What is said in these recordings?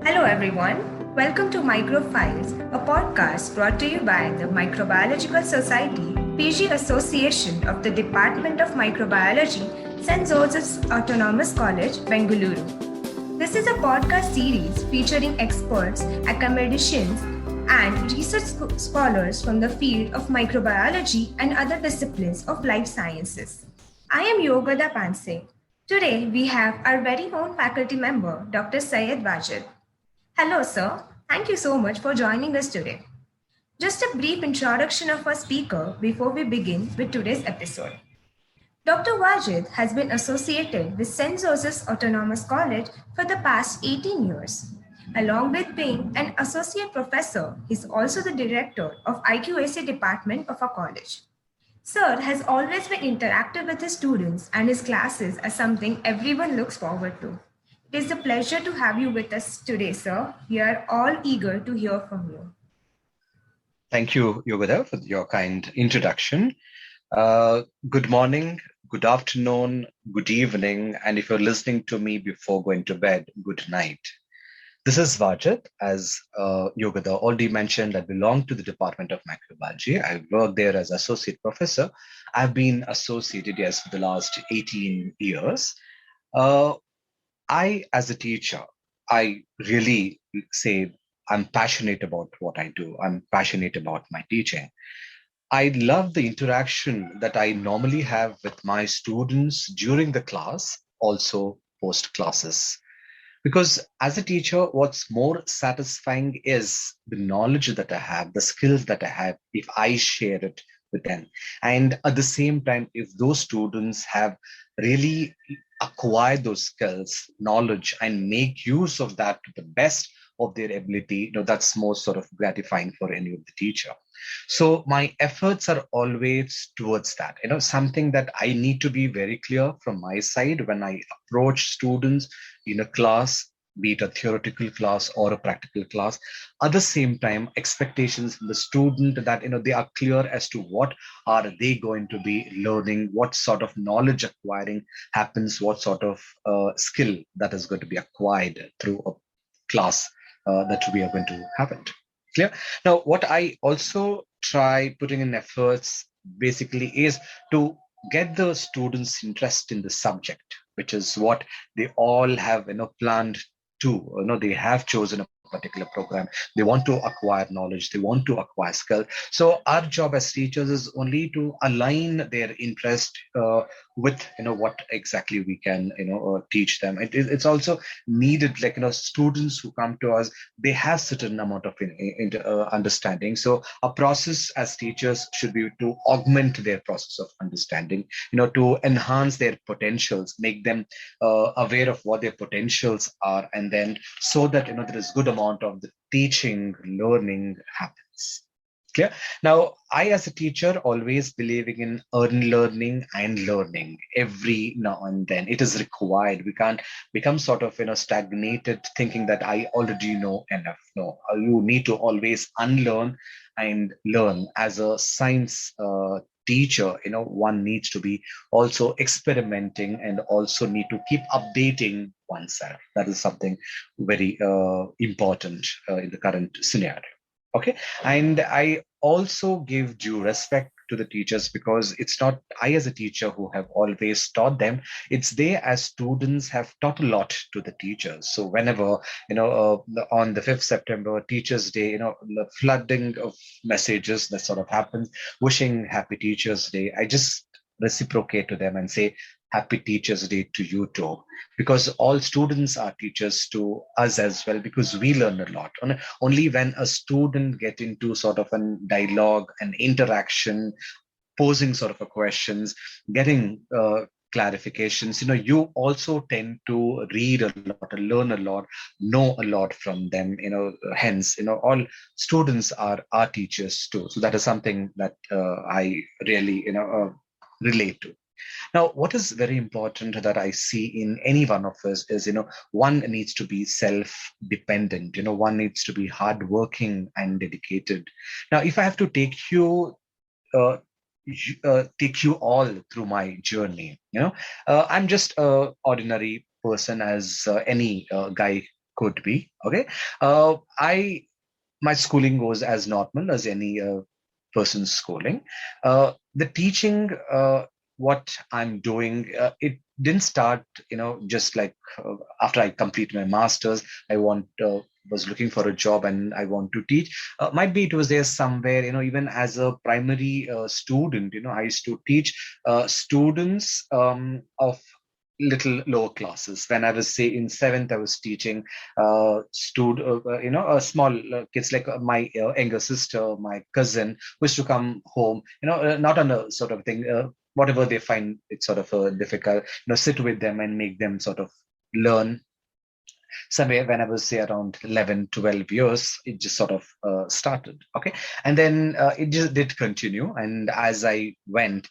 Hello, everyone. Welcome to Microbe Files, a podcast brought to you by the Microbiological Society, PG Association of the Department of Microbiology, St. Joseph's Autonomous College, Bengaluru. This is a podcast series featuring experts, academicians, and research scholars from the field of microbiology and other disciplines of life sciences. I am Yogada Panse. Today, we have our very own faculty member, Dr. Syed Wajeed. Hello, sir. Thank you so much for joining us today. Just a brief introduction of our speaker before we begin with today's episode. Dr. Wajeed has been associated with St. Joseph's Autonomous College for the past 18 years. Along with being an associate professor, he is also the director of IQAC department of our college. Sir has always been interactive with his students, and his classes are something everyone looks forward to. It is a pleasure to have you with us today, sir. We are all eager to hear from you. Thank you, Yogada, for your kind introduction. Good morning, good afternoon, good evening, and if you're listening to me before going to bed, good night. This is Vajat. As Yogada already mentioned, I belong to the Department of Microbiology. I work there as associate professor. I've been associated, yes, for the last 18 years. As a teacher, I really say I'm passionate about what I do. I'm passionate about my teaching. I love the interaction that I normally have with my students during the class, also post classes. Because as a teacher, what's more satisfying is the knowledge that I have, the skills that I have, if I share it with them. And at the same time, if those students have really acquired those skills, knowledge, and make use of that to the best of their ability, that's more sort of gratifying for any of the teacher. So my efforts are always towards that, something that I need to be very clear from my side when I approach students in a class, be it a theoretical class or a practical class. At the same time, expectations from the student that they are clear as to what are they going to be learning, what sort of knowledge acquiring happens, what sort of skill that is going to be acquired through a class that we are going to have it. Clear? Now, what I also try putting in efforts basically is to get the students' interest in the subject, which is what they all have planned to. They have chosen a particular program. They want to acquire knowledge. They want to acquire skill. So our job as teachers is only to align their interest with what exactly we can teach them. It's also needed, like students who come to us, they have certain amount of understanding. So a process as teachers should be to augment their process of understanding, to enhance their potentials, make them aware of what their potentials are, and then so that there is good amount of the teaching, learning happens. Clear? Now, I as a teacher always believing in earn learning and learning every now and then. It is required. We can't become sort of stagnated thinking that I already know enough. No, you need to always unlearn and learn. As a science teacher, one needs to be also experimenting and also need to keep updating oneself. That is something very important in the current scenario. Okay. And I also give due respect to the teachers, because it's not I as a teacher who have always taught them, it's they as students have taught a lot to the teachers. So whenever on the 5th September Teachers Day, the flooding of messages that sort of happens, wishing happy Teachers Day, I just reciprocate to them and say happy Teachers Day to you too, because all students are teachers to us as well, because we learn a lot. Only when a student get into sort of a dialogue, an interaction, posing sort of a questions, getting clarifications, you also tend to read a lot, learn a lot, know a lot from them, hence, all students are our teachers too. So that is something that I really, relate to. Now, what is very important that I see in any one of us is, one needs to be self-dependent, one needs to be hardworking and dedicated. Now, if I have to uh, take you all through my journey, I'm just an ordinary person as any guy could be. Okay. I My schooling goes as normal as any person's schooling. The teaching, what I'm doing, it didn't start, just like after I complete my masters. I was looking for a job and I want to teach. Might be it was there somewhere, even as a primary student, I used to teach students of little lower classes. When I was say in seventh, I was teaching small kids like my younger sister, my cousin, who used to come home, not on a sort of thing. Whatever they find it's sort of difficult, sit with them and make them sort of learn. Somewhere when I was say around 11, 12 years, it just sort of started. Okay. And then it just did continue. And as I went,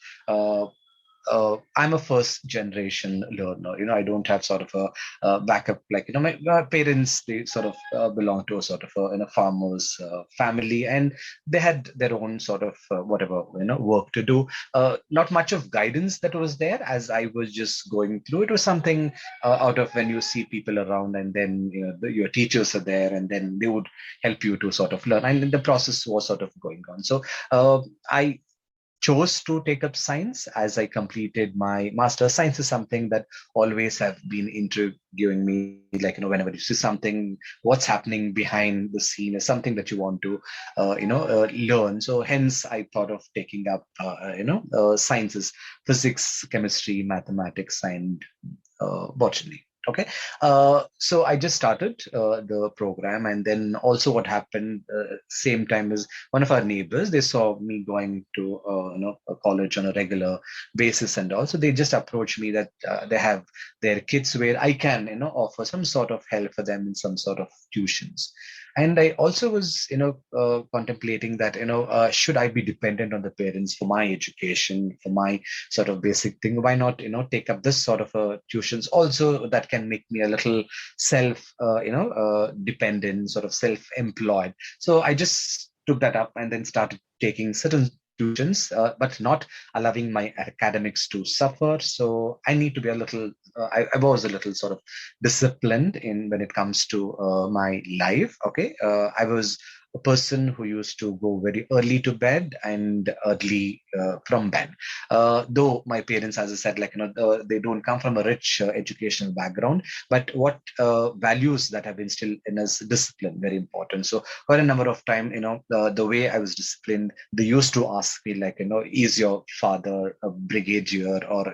I'm a first generation learner. I don't have sort of a backup. Like my parents, they sort of belong to a sort of a farmer's family, and they had their own sort of whatever work to do. Not much of guidance that was there as I was just going through. It was something out of when you see people around, and then your teachers are there, and then they would help you to sort of learn, and then the process was sort of going on. So I chose to take up science as I completed my master's. Science is something that always have been intriguing me. Like, whenever you see something, what's happening behind the scene is something that you want to, learn. So hence I thought of taking up, sciences, physics, chemistry, mathematics, and botany. Okay. So I just started the program, and then also what happened same time is one of our neighbors, they saw me going to a college on a regular basis, and also they just approached me that they have their kids where I can offer some sort of help for them in some sort of tuitions. And I also was contemplating that should I be dependent on the parents for my education, for my sort of basic thing? Why not take up this sort of tuitions also that can make me a little self dependent, sort of self-employed. So I just took that up and then started taking certain tuitions, but not allowing my academics to suffer. So I need to be a little, I was a little sort of disciplined in when it comes to my life. Okay. I was a person who used to go very early to bed and early from bed. Though my parents, as I said, like, they don't come from a rich educational background, but what values that have instilled in us, discipline, very important. So for a number of time, the way I was disciplined, they used to ask me like, is your father a brigadier, or,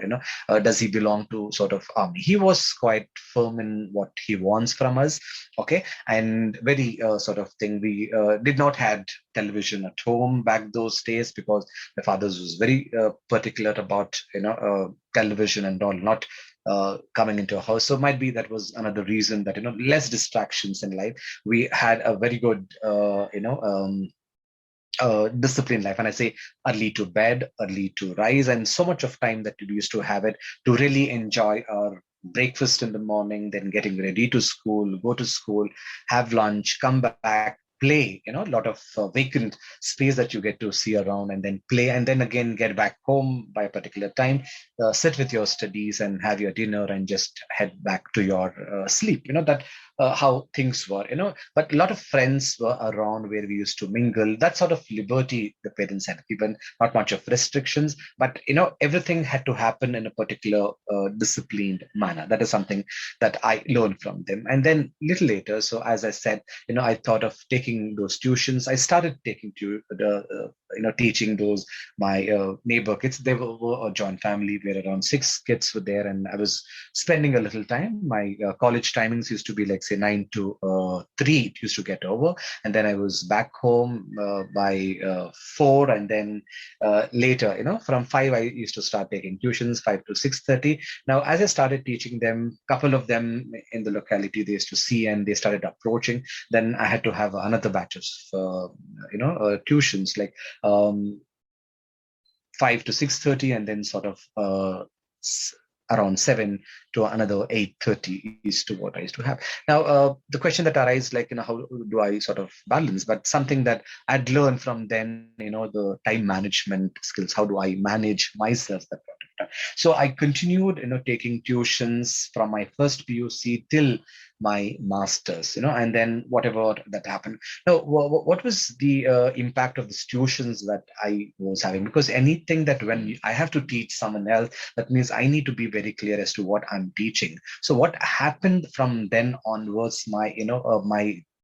does he belong to sort of army? He was quite firm in what he wants from us. Okay. And very sort of thing, we did not had television at home back those days, because my father was very particular about television and all, not coming into a house. So might be that was another reason that less distractions in life. We had a very good disciplined life. And I say early to bed, early to rise, and so much of time that we used to have it to really enjoy our breakfast in the morning, then getting ready to school, go to school, have lunch, come back, play, a lot of vacant space that you get to see around, and then play, and then again get back home by a particular time, sit with your studies and have your dinner and just head back to your sleep. That how things were, but a lot of friends were around where we used to mingle. That sort of liberty the parents had given, not much of restrictions, but everything had to happen in a particular disciplined manner. That is something that I learned from them. And then little later, so as I said, I thought of taking those tuitions. I started taking to the teaching those my neighbor kids. They were a joint family where around 6 kids were there, and I was spending a little time. My college timings used to be like say 9 to 3. It used to get over, and then I was back home by 4, and then later, from 5 I used to start taking tuitions, 5 to 6:30. Now, as I started teaching them, couple of them in the locality they used to see, and they started approaching. Then I had to have another batch of tuitions, like 5 to 6:30, and then sort of around 7 to another 8:30 is to what I used to have. Now, the question that arises, like, how do I sort of balance? But something that I'd learned from then, the time management skills. How do I manage myself? That time. So I continued, taking tuitions from my first PUC till my masters, and then whatever that happened. Now, what was the impact of the tuitions that I was having? Because anything that when I have to teach someone else, that means I need to be very clear as to what I'm teaching. So what happened from then onwards, my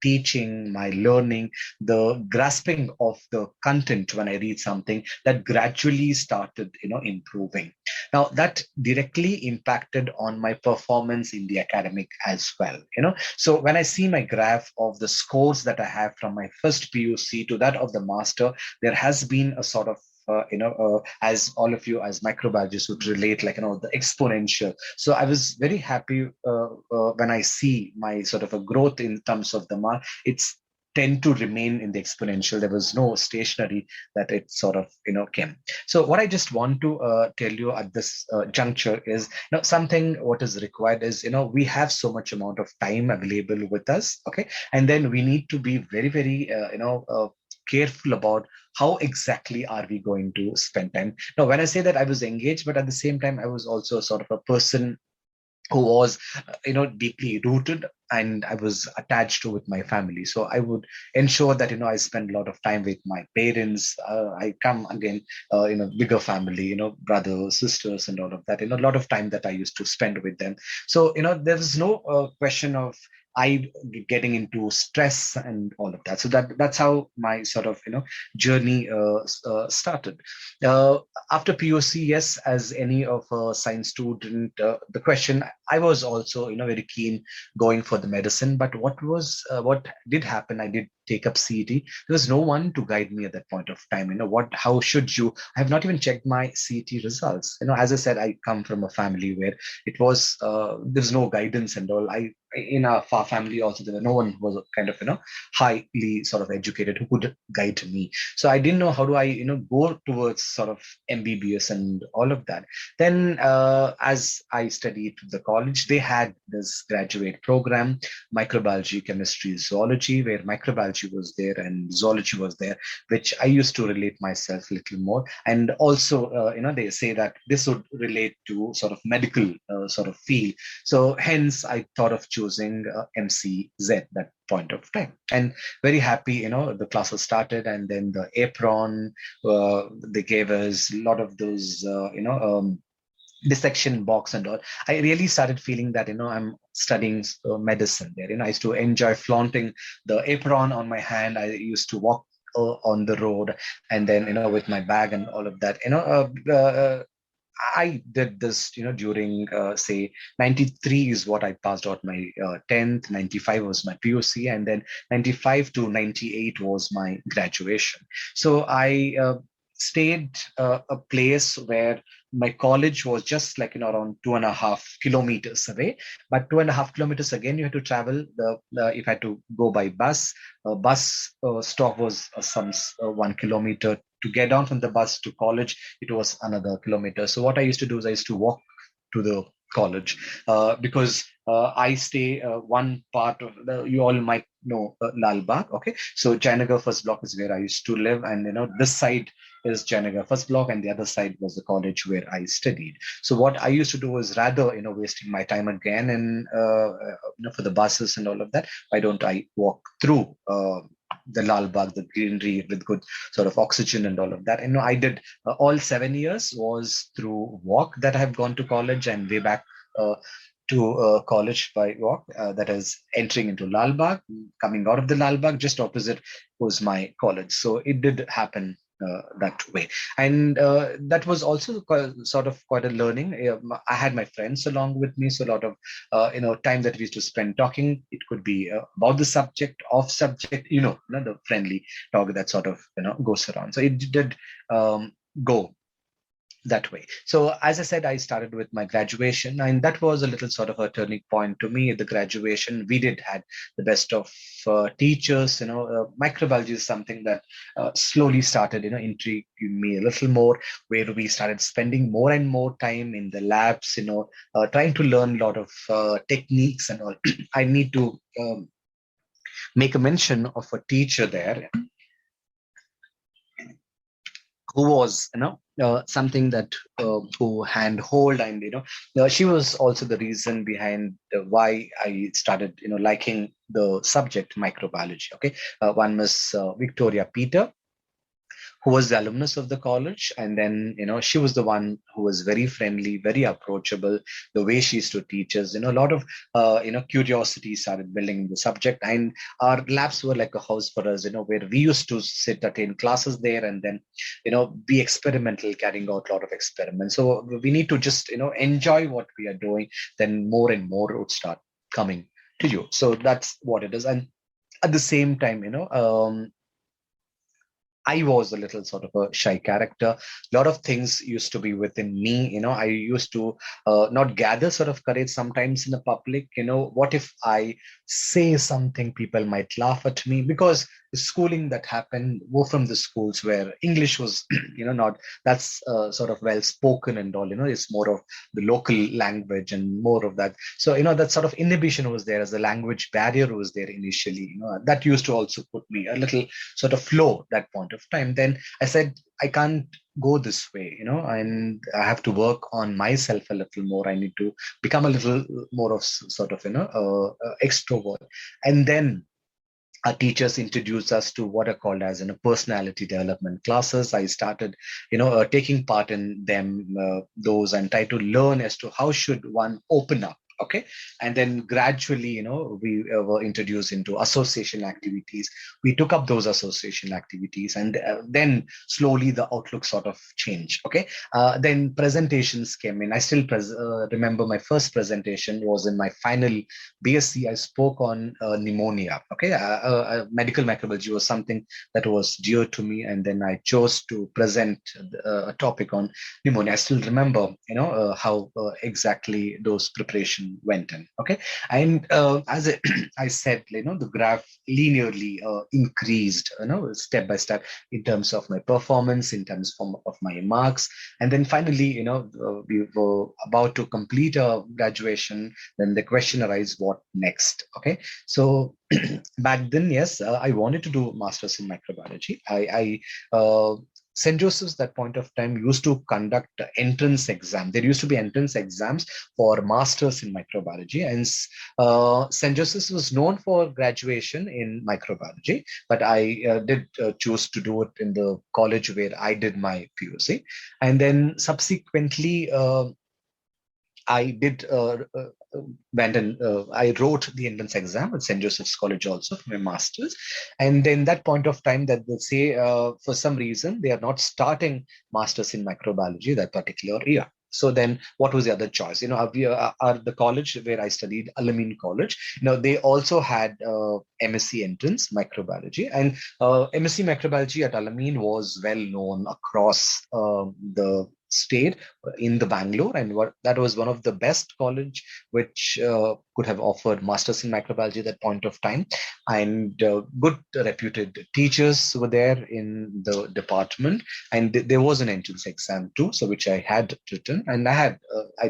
teaching, my learning, the grasping of the content when I read something, that gradually started, improving. Now that directly impacted on my performance in the academic as well. So when I see my graph of the scores that I have from my first PUC to that of the master, there has been a sort of as all of you as microbiologists would relate, like, the exponential. So I was very happy when I see my sort of a growth in terms of the mark. It's tend to remain in the exponential. There was no stationary that it sort of, came. So what I just want to tell you at this juncture is, something what is required is, we have so much amount of time available with us. Okay. And then we need to be very, very, careful about how exactly are we going to spend time. Now, when I say that, I was engaged, but at the same time, I was also sort of a person who was, deeply rooted, and I was attached to with my family. So I would ensure that, I spend a lot of time with my parents. I come again, bigger family, brothers, sisters, and all of that. A lot of time that I used to spend with them. So, there was no question of I getting into stress and all of that. So that's how my sort of journey started. After POC, yes, as any of a science student, the question, I was also very keen going for the medicine. But what did happen? I did take up CET. There was no one to guide me at that point of time. How should you? I have not even checked my CET results. As I said, I come from a family where it was there's no guidance and all. In our far family also, there were no one who was kind of highly sort of educated who could guide me. So I didn't know how do I go towards sort of MBBS and all of that. Then as I studied the college, they had this graduate program, microbiology, chemistry, zoology, where microbiology was there and zoology was there, which I used to relate myself a little more. And also they say that this would relate to sort of medical sort of field. So hence I thought of choosing MCZ that point of time. And very happy, the classes started, and then the apron, they gave us a lot of those, dissection box and all. I really started feeling that, I'm studying medicine there. I used to enjoy flaunting the apron on my hand. I used to walk on the road, and then, with my bag and all of that, I did this, during, say, 93 is what I passed out my 10th, 95 was my POC, and then 95 to 98 was my graduation. So I stayed a place where my college was just like, around 2.5 kilometers away. But 2.5 kilometers, again, you had to travel. If I had to go by bus, bus stop was some 1 kilometer. To get down from the bus to college, it was another kilometer. So what I used to do is I used to walk to the college because I stay one part of you all might know Lal Bagh. Okay, so Jayanagar first block is where I used to live, and this side is Jayanagar first block, and the other side was the college where I studied. So what I used to do was, rather wasting my time again and for the buses and all of that, why don't I walk through the Lal Bagh, the greenery with good sort of oxygen and all of that. And I did all 7 years was through walk that I have gone to college, and way back to college by walk. That is entering into Lal Bagh, coming out of the Lal Bagh, just opposite was my college. So it did happen that way, and that was also sort of quite a learning. I had my friends along with me, so a lot of time that we used to spend talking. It could be about the subject, off subject, the friendly talk that sort of goes around. So it did go that way. So as I said, I started with my graduation, and that was a little sort of a turning point to me. At the graduation, we did had the best of teachers. Microbiology is something that slowly started intriguing me a little more, where we started spending more and more time in the labs, trying to learn a lot of techniques and all. I need to make a mention of a teacher there who was something that who handhold, and she was also the reason behind why I started liking the subject microbiology. Okay, one was Victoria Peter, who was the alumnus of the college. And then, she was the one who was very friendly, very approachable. The way she used to teach us, a lot of, curiosity started building in the subject. And our labs were like a house for us, where we used to sit, attend classes there, and then, be experimental, carrying out a lot of experiments. So we need to just, enjoy what we are doing. Then more and more would start coming to you. So that's what it is. And at the same time, I was a little sort of a shy character. A lot of things used to be within me. I used to not gather sort of courage sometimes in the public. What if I say something, people might laugh at me, because the schooling that happened were from the schools where English was, not that's sort of well spoken and all. It's more of the local language and more of that. So, that sort of inhibition was there, as a language barrier was there initially. That used to also put me a little sort of flow that point of time. Then I said, I can't go this way, and I have to work on myself a little more. I need to become a little more of sort of, extrovert. And then our teachers introduced us to what are called as personality development classes. I started, taking part in them, those, and try to learn as to how should one open up. Okay, and then gradually, we were introduced into association activities. We took up those association activities, and then slowly the outlook sort of changed. Okay, then presentations came in. I still remember my first presentation was in my final BSc. I spoke on pneumonia. Okay, medical microbiology was something that was dear to me, and then I chose to present a topic on pneumonia. I still remember, how exactly those preparations went in. Okay, and as I said, the graph linearly increased, step by step, in terms of my performance, in terms of my marks. And then finally, we were about to complete our graduation. Then the question arises, what next? Okay, so back then, yes, I wanted to do masters in microbiology. I St. Joseph's, that point of time, used to conduct entrance exam. There used to be entrance exams for masters in microbiology, and St. Joseph's was known for graduation in microbiology. But I did choose to do it in the college where I did my PUC, and then subsequently. I did went and I wrote the entrance exam at St. Joseph's College also for my master's. And then that point of time that they say for some reason they are not starting masters in microbiology that particular year. So then what was the other choice? The college where I studied, Alameen College, they also had MSc entrance microbiology, and MSc microbiology at Alameen was well known across the state in the Bangalore, and that was one of the best college which could have offered masters in microbiology at that point of time. And good reputed teachers were there in the department, and there was an entrance exam too, so which I had written, and I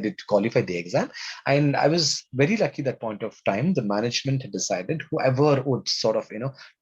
did qualify the exam. And I was very lucky that point of time. The management had decided whoever would sort of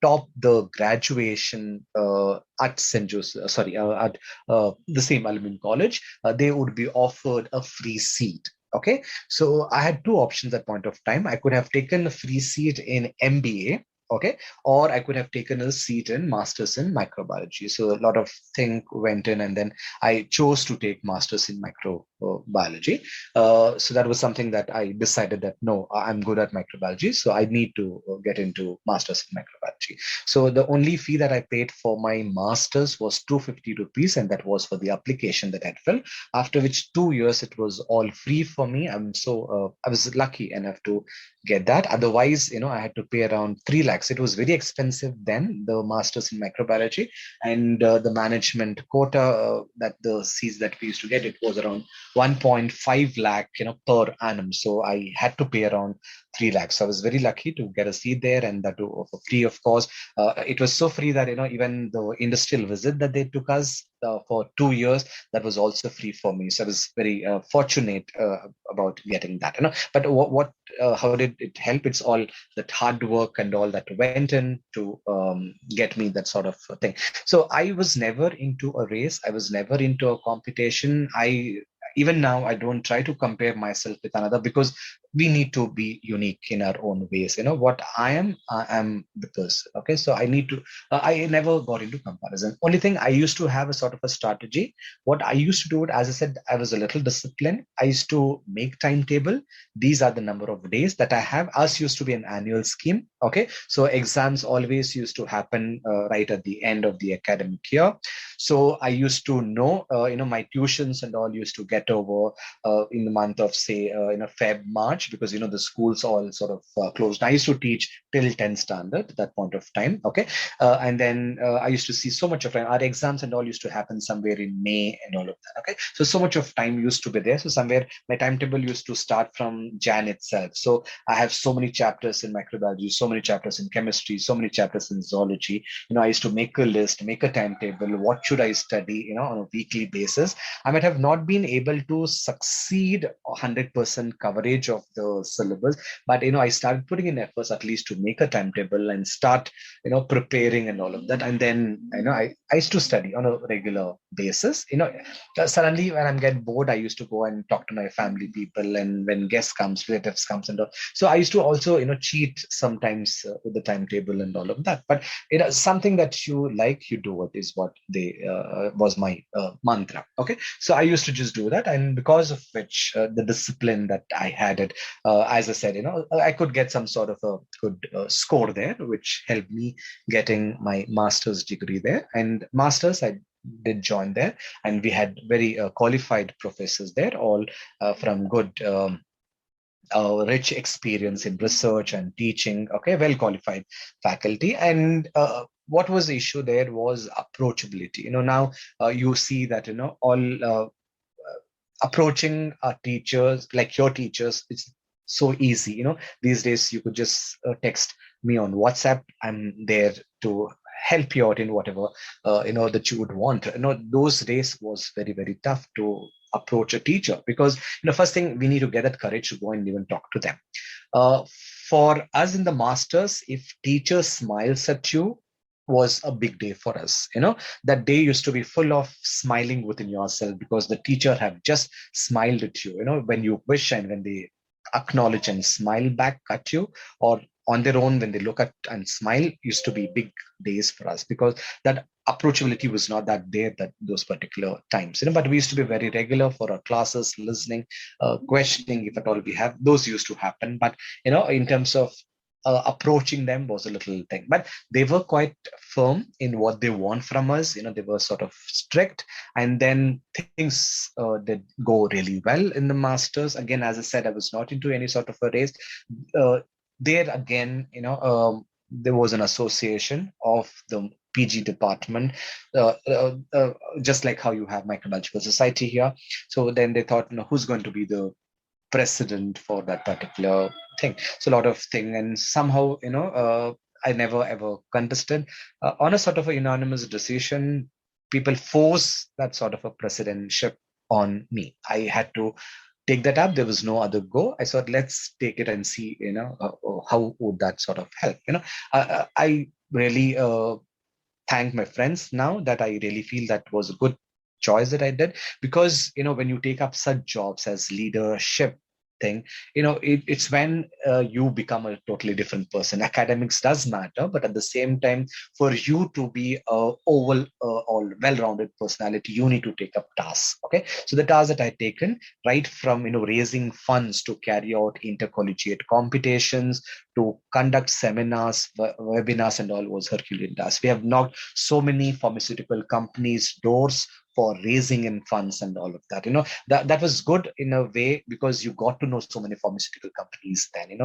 top the graduation at St. Joseph, at the same Alumin College, they would be offered a free seat. Okay, so I had two options at point of time. I could have taken a free seat in MBA, okay, or I could have taken a seat in masters in microbiology. So a lot of thing went in, and then I chose to take masters in microbiology. So that was something that I decided that no, I'm good at microbiology, so I need to get into masters in microbiology. So the only fee that I paid for my masters was 250 rupees, and that was for the application that I'd filled. After which 2 years it was all free for me. I was lucky enough to get that. Otherwise, I had to pay around 3 lakhs. It was very expensive then, the masters in microbiology, and the management quota that the seats that we used to get, it was around 1.5 lakh, per annum. So I had to pay around 3 lakhs. So I was very lucky to get a seat there, and that too for free, of course. It was so free that, even the industrial visit that they took us for 2 years, that was also free for me. So I was very fortunate about getting that. But how did it help? It's all that hard work and all that went in to get me that sort of thing. So I was never into a race. I was never into a competition. Even now, I don't try to compare myself with another, because we need to be unique in our own ways. What I am the person. Okay, so I need to. I never got into comparison. Only thing, I used to have a sort of a strategy. What I used to do, it, as I said, I was a little disciplined. I used to make timetable. These are the number of days that I have. Us used to be an annual scheme. Okay, so exams always used to happen right at the end of the academic year. So I used to know, my tuitions and all used to get over in the month of, say, Feb, March, because the schools all sort of closed. I used to teach till 10th standard at that point of time. Okay, and then I used to see so much of time. Our exams and all used to happen somewhere in May and all of that. Okay, so much of time used to be there. So somewhere my timetable used to start from Jan itself. So I have so many chapters in microbiology, so many chapters in chemistry, so many chapters in zoology. I used to make a list, make a timetable. What should I study? On a weekly basis. I might have not been able to succeed 100% coverage of the syllabus, but I started putting in efforts at least to make a timetable and start preparing and all of that. And then I used to study on a regular basis. Suddenly when I'm get bored, I used to go and talk to my family people, and when guests comes, relatives comes, and all. So I used to also cheat sometimes with the timetable and all of that. But something that you like, you do it, is what they was my mantra. Okay, so I used to just do that, and because of which the discipline that I had it, as I said, I could get some sort of a good score there, which helped me getting my master's degree there. And master's, I did join there, and we had very qualified professors there, all from good rich experience in research and teaching. Okay, well qualified faculty. And what was the issue there was approachability. Now you see that all approaching our teachers, like your teachers, it's so easy. These days you could just text me on WhatsApp. I'm there to help you out in whatever that you would want. Those days was very, very tough to approach a teacher, because first thing, we need to get that courage to go and even talk to them. uh, for us in the masters, if teacher smiles at you, was a big day for us. That day used to be full of smiling within yourself, because the teacher have just smiled at you. When you wish, and when they acknowledge and smile back at you, or on their own when they look at and smile, used to be big days for us, because that approachability was not that there that those particular times. But we used to be very regular for our classes, listening, questioning, if at all we have, those used to happen. But in terms of approaching them was a little thing, but they were quite firm in what they want from us. They were sort of strict, and then things did go really well in the masters. Again, as I said, I was not into any sort of a race. There again, there was an association of the PG department, just like how you have microbiological society here. So then they thought, who's going to be the president for that particular thing. So a lot of thing, and somehow I never ever contested on a sort of a unanimous decision. People force that sort of a presidentship on me. I had to take that up. There was no other go. I thought, let's take it and see how would that sort of help. I really thank my friends now, that I really feel that was a good choice that I did, because when you take up such jobs as leadership thing, it's when you become a totally different person. Academics does matter, but at the same time, for you to be a oval or well-rounded personality, you need to take up tasks. Okay, so the tasks that I taken, right from raising funds to carry out intercollegiate competitions, to conduct seminars, webinars, and all, was Herculean task. We have knocked so many pharmaceutical companies' doors for raising in funds and all of that. That was good in a way, because you got to know so many pharmaceutical companies then,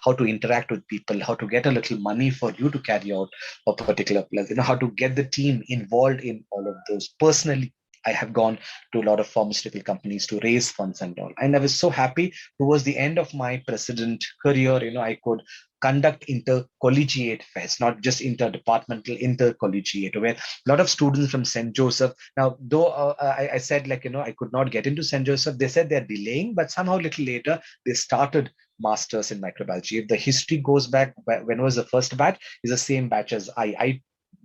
how to interact with people, how to get a little money for you to carry out a particular plan, how to get the team involved in all of those personally. I have gone to a lot of pharmaceutical companies to raise funds and all. And I was so happy towards the end of my president career, I could conduct intercollegiate fairs, not just interdepartmental, intercollegiate, where a lot of students from St. Joseph. Now, though I said I could not get into St. Joseph, they said they're delaying, but somehow a little later they started masters in microbiology. If the history goes back, when was the first batch? Is the same batch as I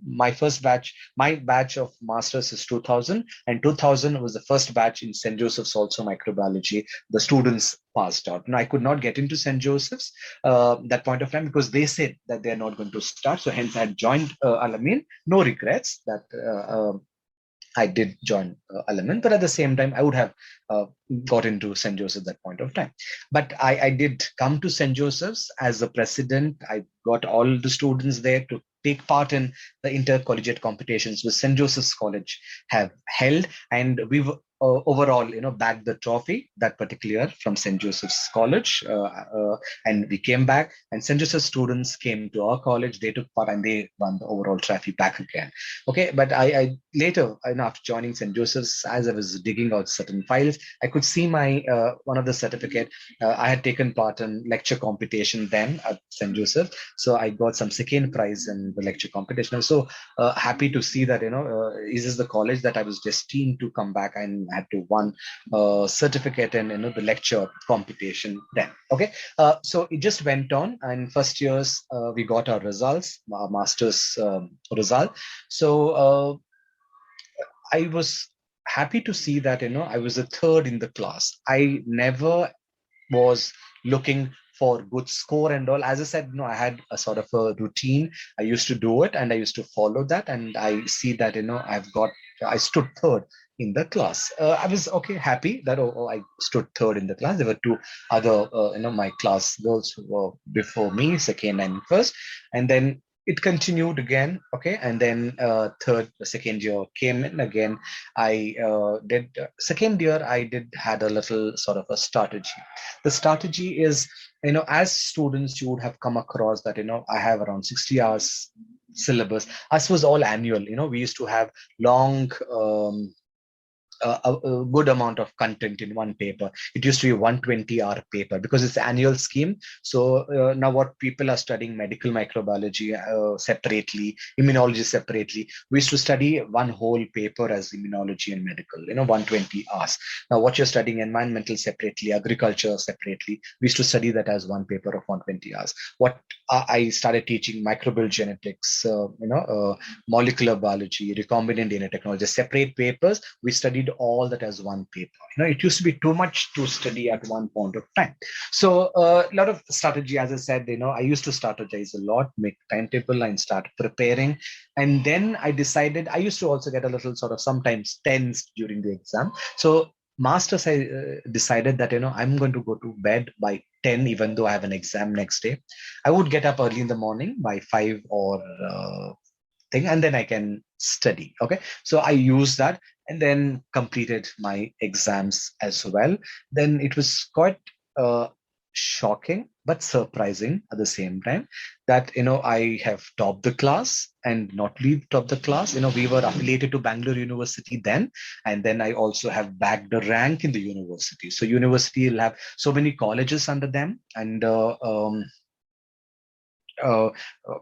my first batch, my batch of masters is 2000, and 2000 was the first batch in St. Joseph's, also microbiology. The students passed out. Now, I could not get into St. Joseph's that point of time because they said that they're not going to start. So hence I had joined Alamein. No regrets that I did join Element, but at the same time, I would have got into St. Joseph at that point of time. But I did come to St. Joseph's as a president. I got all the students there to take part in the intercollegiate competitions which St. Joseph's College have held, and we've overall, bagged the trophy that particular year from St. Joseph's College, and we came back, and St. Joseph's students came to our college. They took part, and they won the overall trophy back again. Okay, but I later, after joining St. Joseph's, as I was digging out certain files, I could see my one of the certificate. I had taken part in lecture competition then at St. Joseph, so I got some second prize in the lecture competition. I'm so happy to see that this is the college that I was destined to come back and had to won certificate in the lecture competition then. Okay, so it just went on, and first years we got our results, our master's result. So I was happy to see that I was a third in the class. I never was looking for good score and all. As I said, I had a sort of a routine. I used to do it and I used to follow that. And I see that, I stood third in the class. I was happy that, I stood third in the class. There were two other, my class girls who were before me, second and first. And then it continued again. Okay. And then second year came in again. I did second year, I did had a little sort of a strategy. The strategy is, as students, you would have come across that, I have around 60 hours syllabus. Us was all annual. We used to have long, a good amount of content in one paper. It used to be 120-hour paper because it's annual scheme. So now what people are studying medical microbiology separately, immunology separately. We used to study one whole paper as immunology and medical, 120 hours. Now what you're studying environmental separately, agriculture separately, we used to study that as one paper of 120 hours. What I started teaching microbial genetics, molecular biology, recombinant DNA technology, separate papers. We studied all that as one paper. It used to be too much to study at one point of time. So a lot of strategy, as I said, I used to strategize a lot, make timetable and start preparing. And then I decided, I used to also get a little sort of sometimes tense during the exam. So masters, I decided that, I'm going to go to bed by 10, even though I have an exam next day. I would get up early in the morning by 5 or thing, and then I can study. Okay. So I used that and then completed my exams as well. Then it was quite shocking but surprising at the same time that I have topped the class, and not only topped the class, we were affiliated to Bangalore University then, and then I also have bagged a rank in the university. So university will have so many colleges under them, and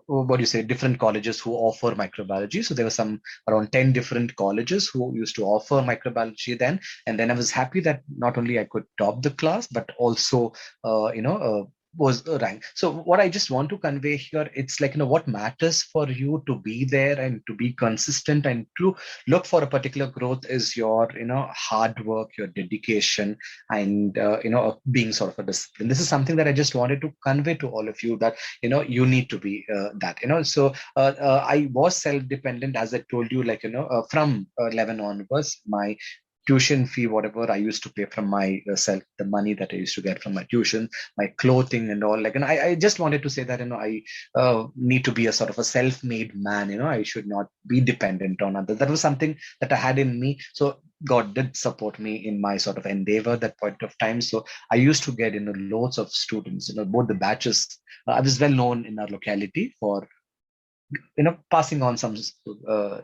what do you say, different colleges who offer microbiology. So there were some around 10 different colleges who used to offer microbiology then. And then I was happy that not only I could top the class, but also, was ranked. So what I just want to convey here, it's like, what matters for you to be there and to be consistent and to look for a particular growth is your, hard work, your dedication, and, being sort of a discipline. This is something that I just wanted to convey to all of you that, you need to be that, So I was self-dependent, as I told you, like, from 11 onwards, my tuition fee, whatever I used to pay from myself, the money that I used to get from my tuition, my clothing and all. Like, and I just wanted to say that, I need to be a sort of a self-made man. I should not be dependent on others. That was something that I had in me. So God did support me in my sort of endeavor that point of time. So I used to get, loads of students, both the batches. I was well known in our locality for passing on some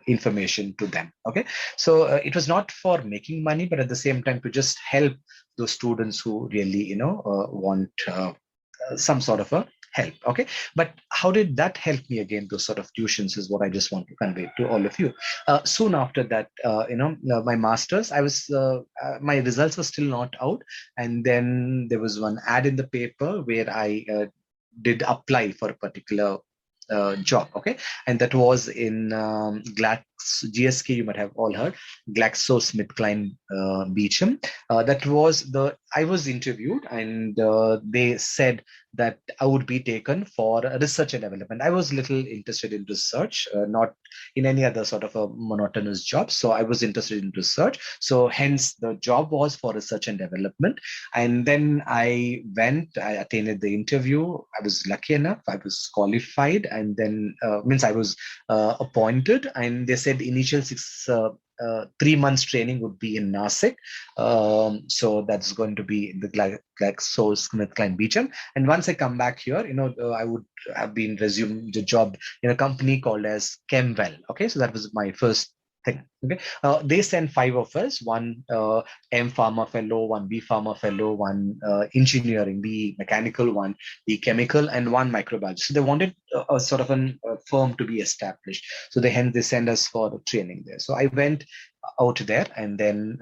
information to them. Okay, so it was not for making money, but at the same time to just help those students who really want some sort of a help. Okay, but how did that help me? Again, those sort of tuitions is what I just want to convey to all of you. Soon after that, my masters, I was my results were still not out, and then there was one ad in the paper where I did apply for a particular job. Okay, and that was in GSK. You might have all heard GlaxoSmithKline Beecham. That was the I was interviewed, and they said that I would be taken for research and development. I was little interested in research, not in any other sort of a monotonous job. So I was interested in research. So hence the job was for research and development. And then I went, I attended the interview. I was lucky enough, I was qualified, and then means I was appointed. And they said initial 3 months training would be in Nasik. So that's going to be in the GlaxoSmithKline Beecham. And once I come back here, I would have been resumed the job in a company called as Chemwell. Okay, so that was my first thing. Okay, they sent 5 of us: one M Pharma fellow, one B Pharma fellow, one engineering, the mechanical, one the chemical, and one microbiology. So they wanted a sort of a firm to be established. So hence they send us for the training there. So I went out there, and then